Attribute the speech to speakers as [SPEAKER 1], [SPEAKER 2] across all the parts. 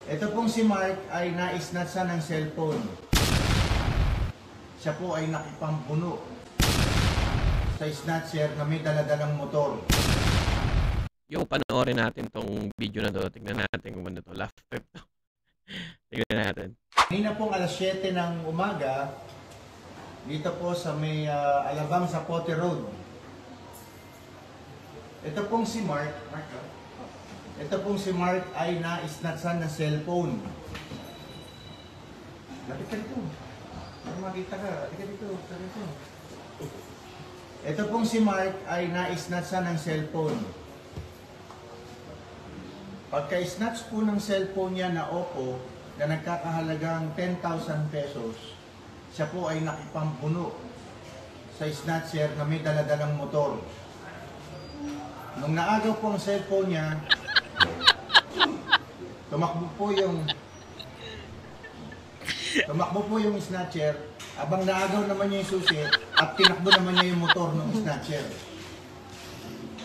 [SPEAKER 1] Ito pong si Mark ay naisnatsa ng cellphone. Siya po ay nakipampuno sa snatcher na may daladalang motor.
[SPEAKER 2] Yung panoorin natin tong video na to, tignan natin kung ano to, laugh trip to. Tignan natin.
[SPEAKER 1] Kanina pong alas 7 ng umaga, dito po sa may Alabang sa Pote Road. Ito pong si Mark, ay naisnatsan ng cellphone. Lapit ka dito. Para makita ka. Lapit ka dito. Ito pong si Mark ay naisnatsan ng cellphone. Pagka-snatch po ng cellphone niya na Oppo na nagkakahalagang 10,000 pesos, siya po ay nakipampuno sa snatcher na may daladalang motor. Nung naagaw po ang cellphone niya, tumakbo po yung snatcher, abang naagaw naman niya yung susi at tinakbo naman niya yung motor ng snatcher.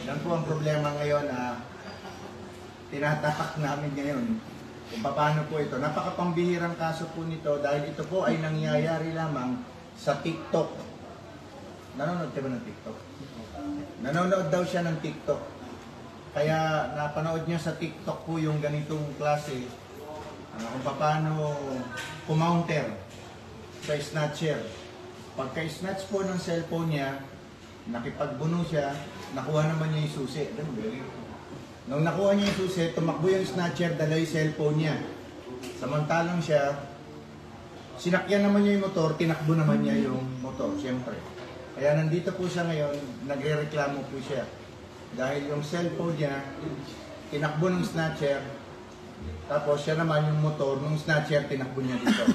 [SPEAKER 1] Yan po ang problema ngayon na tinatapak namin ngayon kung paano po ito. Napakapambihirang kaso po nito dahil ito po ay nangyayari lamang sa TikTok. Nanonood ka ba ng TikTok? Nanonood daw siya ng TikTok. Kaya napanood niya sa TikTok po yung ganitong klase kung paano kumounter sa snatcher. Pagka-snatch po ng cellphone niya, nakipagbuno siya, nakuha naman niya yung susi. Nung nakuha niya yung susi, tumakbo yung snatcher, dala yung cellphone niya. Samantalang siya, sinakyan naman niya yung motor, tinakbo naman niya yung motor, siyempre. Kaya nandito po siya ngayon, nagre-reklamo po siya. Dahil yung cellphone niya, tinakbo ng snatcher, tapos siya naman yung motor ng snatcher, tinakbo niya dito.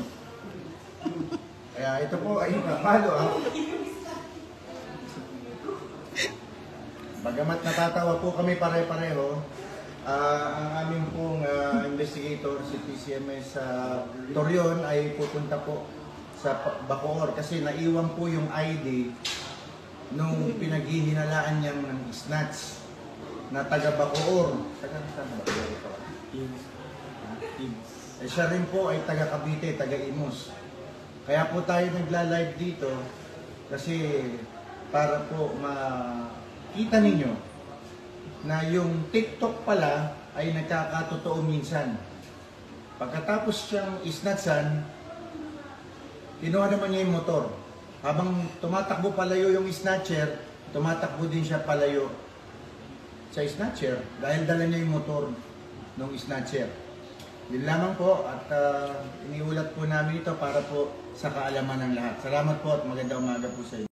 [SPEAKER 1] Kaya ito po ay palo Bagamat natatawa po kami pare-pareho, ang aming pong investigator, si PCMS sa Torreon, ay pupunta po sa Bacoor kasi naiwan po yung ID nung pinaghihinalaan niyang ng snatch na taga Bacoor. Siya rin po ay taga Cavite, taga Imus. Kaya po tayo nagla-live dito kasi para po makita ninyo na yung TikTok pala ay nagkakatotoo minsan. Pagkatapos siyang isnatsan, kinuha naman niya yung motor. Habang tumatakbo palayo yung snatcher, tumatakbo din siya palayo sa snatcher dahil dala niya yung motor ng snatcher. Yun lamang po at iniulat po namin ito para po sa kaalaman ng lahat. Salamat po at magandang umaga po sa inyo.